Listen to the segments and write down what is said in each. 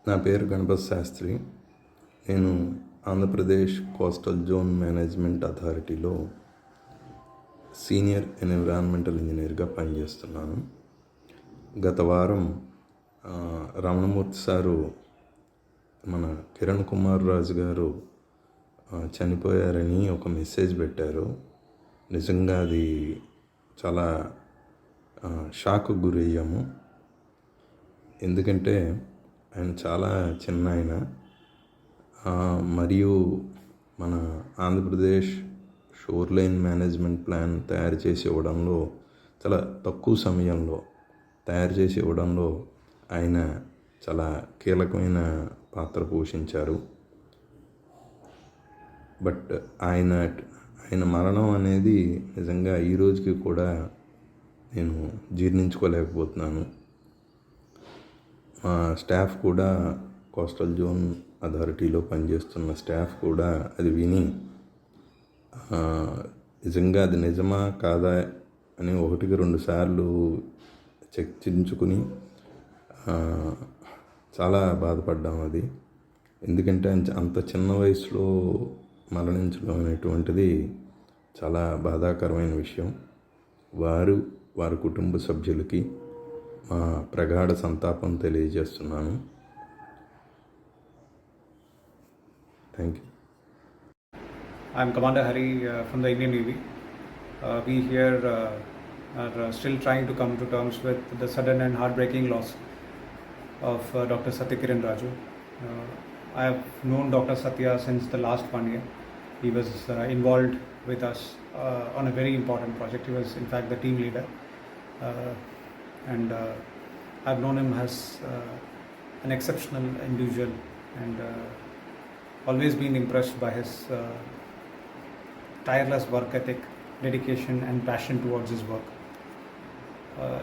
నా పేరు గణపతి శాస్త్రి. నేను ఆంధ్రప్రదేశ్ కోస్టల్ జోన్ మేనేజ్మెంట్ అథారిటీలో సీనియర్ ఎన్విరాన్మెంటల్ ఇంజనీర్గా పనిచేస్తున్నాను. గత వారం రమణమూర్తి సారు మన కిరణ్ కుమార్ రాజు గారు చనిపోయారని ఒక మెసేజ్ పెట్టారు. నిజంగా అది చాలా షాక్కు గురయ్యాము. ఎందుకంటే ఆయన చాలా చిన్న ఆయన, మరియు మన ఆంధ్రప్రదేశ్ షోర్ లైన్ మేనేజ్మెంట్ ప్లాన్ తయారు చేసి ఇవ్వడంలో చాలా తక్కువ సమయంలో తయారు చేసి ఇవ్వడంలో ఆయన చాలా కీలకమైన పాత్ర పోషించారు. బట్ ఆయన మరణం అనేది నిజంగా ఈ రోజుకి కూడా నేను జీర్ణించుకోలేకపోతున్నాను. మా స్టాఫ్ కూడా కోస్టల్ జోన్ అథారిటీలో పనిచేస్తున్న స్టాఫ్ కూడా అది విని నిజంగా అది నిజమా కాదా అని 1-2 సార్లు చర్చించుకుని చాలా బాధపడ్డాం. అది ఎందుకంటే అంత చిన్న వయసులో మరణించడం అనేటువంటిది చాలా బాధాకరమైన విషయం. వారి కుటుంబ సభ్యులకి మా ప్రగాఢ సంతాపం తెలియజేస్తున్నాను. Thank you. I'm Commander Hari from the Indian Navy. We here are still trying to come to terms with the sudden and heartbreaking loss of Dr. Satya Kiran Raju. I have known Dr. Satya since the last 1 year. He was involved with us on a very important project. He was in fact the team leader. And I've known him as an exceptional individual and always been impressed by his tireless work ethic, dedication and passion towards his work.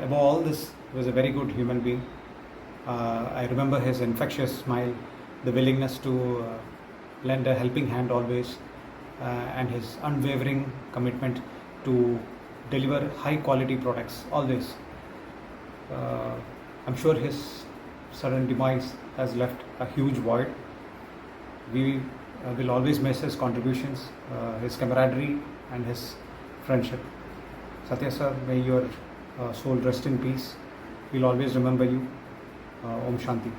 Above all this, he was a very good human being. I remember his infectious smile, the willingness to lend a helping hand always, and his unwavering commitment to deliver high quality products always. I'm sure his sudden demise has left a huge void. We will always miss his contributions, his camaraderie and his friendship. Satya sir, may your soul rest in peace. We'll always remember you. Om Shanti.